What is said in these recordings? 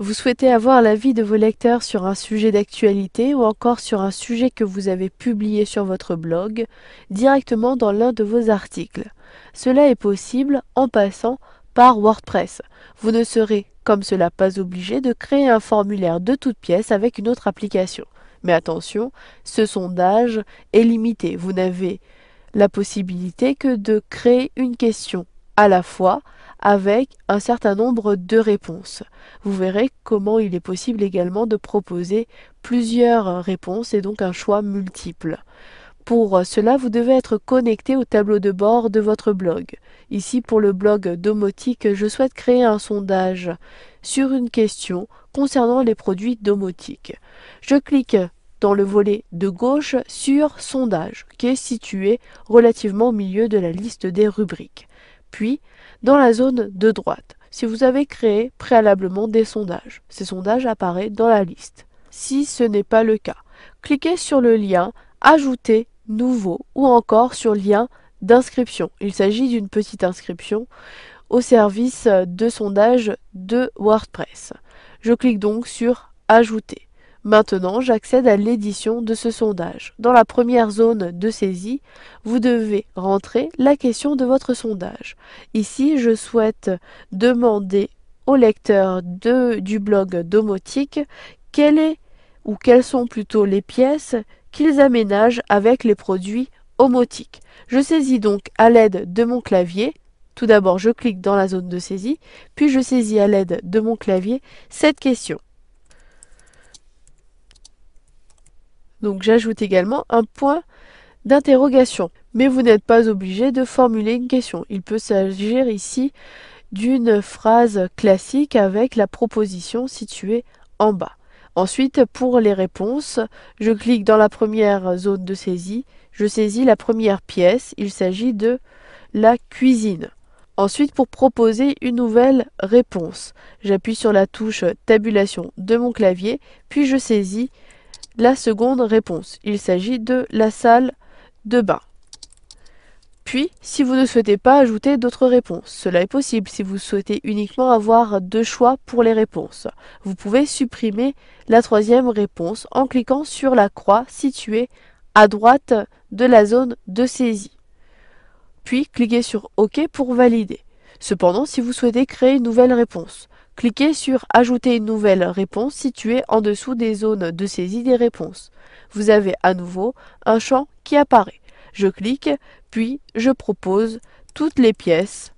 Vous souhaitez avoir l'avis de vos lecteurs sur un sujet d'actualité ou encore sur un sujet que vous avez publié sur votre blog directement dans l'un de vos articles. Cela est possible en passant par WordPress. Vous ne serez comme cela pas obligé de créer un formulaire de toute pièce avec une autre application. Mais attention, ce sondage est limité. Vous n'avez la possibilité que de créer une question à la fois avec un certain nombre de réponses. Vous verrez comment il est possible également de proposer plusieurs réponses et donc un choix multiple. Pour cela, vous devez être connecté au tableau de bord de votre blog. Ici, pour le blog Domotique, je souhaite créer un sondage sur une question concernant les produits domotiques. Je clique dans le volet de gauche sur Sondage, qui est situé relativement au milieu de la liste des rubriques. Puis, dans la zone de droite, si vous avez créé préalablement des sondages, ces sondages apparaissent dans la liste. Si ce n'est pas le cas, cliquez sur le lien Ajouter nouveau ou encore sur lien d'inscription. Il s'agit d'une petite inscription au service de sondage de WordPress. Je clique donc sur Ajouter. Maintenant, j'accède à l'édition de ce sondage. Dans la première zone de saisie, vous devez rentrer la question de votre sondage. Ici, je souhaite demander au lecteur du blog Domotique quelles sont plutôt les pièces qu'ils aménagent avec les produits omotiques. Je saisis donc à l'aide de mon clavier. Tout d'abord, je clique dans la zone de saisie, puis je saisis à l'aide de mon clavier cette question. Donc j'ajoute également un point d'interrogation. Mais vous n'êtes pas obligé de formuler une question. Il peut s'agir ici d'une phrase classique avec la proposition située en bas. Ensuite, pour les réponses, je clique dans la première zone de saisie, je saisis la première pièce, il s'agit de la cuisine. Ensuite, pour proposer une nouvelle réponse, j'appuie sur la touche tabulation de mon clavier, puis je saisis la seconde réponse. Il s'agit de la salle de bain. Puis, si vous ne souhaitez pas ajouter d'autres réponses, cela est possible si vous souhaitez uniquement avoir deux choix pour les réponses. Vous pouvez supprimer la troisième réponse en cliquant sur la croix située à droite de la zone de saisie. Puis, cliquez sur OK pour valider. Cependant, si vous souhaitez créer une nouvelle réponse, cliquez sur Ajouter une nouvelle réponse située en dessous des zones de saisie des réponses. Vous avez à nouveau un champ qui apparaît. Je clique, puis je propose toutes les pièces.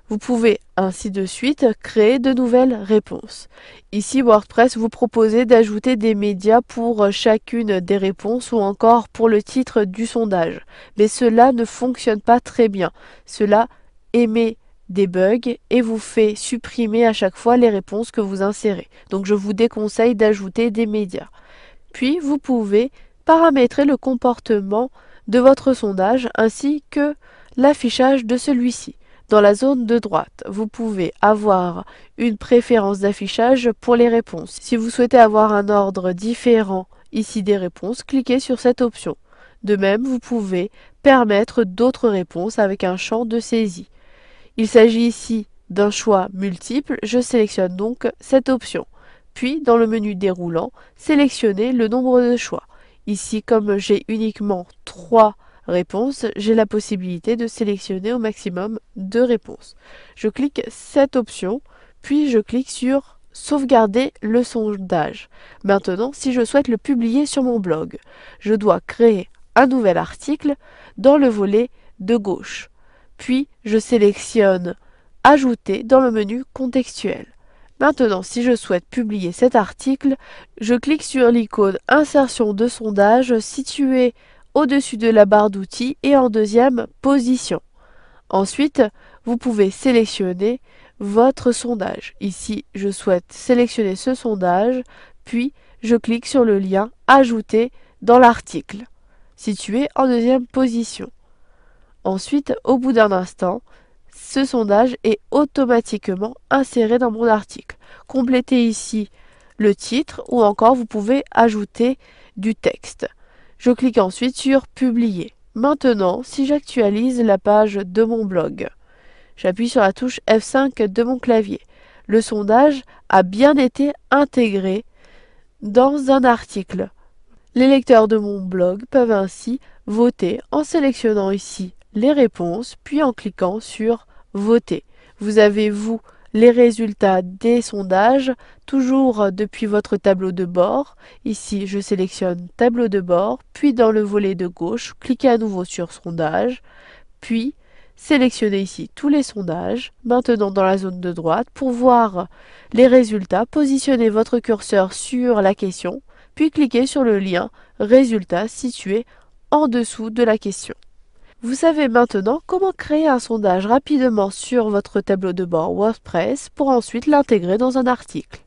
Vous pouvez ainsi de suite créer de nouvelles réponses. Ici, WordPress vous propose d'ajouter des médias pour chacune des réponses ou encore pour le titre du sondage. Mais cela ne fonctionne pas très bien. Cela émet des bugs et vous fait supprimer à chaque fois les réponses que vous insérez. Donc je vous déconseille d'ajouter des médias. Puis vous pouvez paramétrer le comportement de votre sondage ainsi que l'affichage de celui-ci. Dans la zone de droite, vous pouvez avoir une préférence d'affichage pour les réponses. Si vous souhaitez avoir un ordre différent ici des réponses, cliquez sur cette option. De même, vous pouvez permettre d'autres réponses avec un champ de saisie. Il s'agit ici d'un choix multiple, je sélectionne donc cette option. Puis, dans le menu déroulant, sélectionnez le nombre de choix. Ici, comme j'ai uniquement 3 réponses, j'ai la possibilité de sélectionner au maximum 2 réponses. Je clique cette option, puis je clique sur Sauvegarder le sondage. Maintenant, si je souhaite le publier sur mon blog, je dois créer un nouvel article dans le volet de gauche. Puis, je sélectionne Ajouter dans le menu contextuel. Maintenant, si je souhaite publier cet article, je clique sur l'icône Insertion de sondage située au-dessus de la barre d'outils et en deuxième position. Ensuite, vous pouvez sélectionner votre sondage. Ici, je souhaite sélectionner ce sondage, puis je clique sur le lien Ajouter dans l'article, situé en deuxième position. Ensuite, au bout d'un instant, ce sondage est automatiquement inséré dans mon article. Complétez ici le titre ou encore vous pouvez ajouter du texte. Je clique ensuite sur Publier. Maintenant, si j'actualise la page de mon blog, j'appuie sur la touche F5 de mon clavier. le sondage a bien été intégré dans un article. Les lecteurs de mon blog peuvent ainsi voter en sélectionnant ici les réponses, puis en cliquant sur Voter. Vous avez, vous, les résultats des sondages, toujours depuis votre tableau de bord. Ici, je sélectionne Tableau de bord, puis dans le volet de gauche, cliquez à nouveau sur Sondage, puis sélectionnez ici tous les sondages. Maintenant, dans la zone de droite, pour voir les résultats, positionnez votre curseur sur la question, puis cliquez sur le lien Résultats situé en dessous de la question. Vous savez maintenant comment créer un sondage rapidement sur votre tableau de bord WordPress pour ensuite l'intégrer dans un article.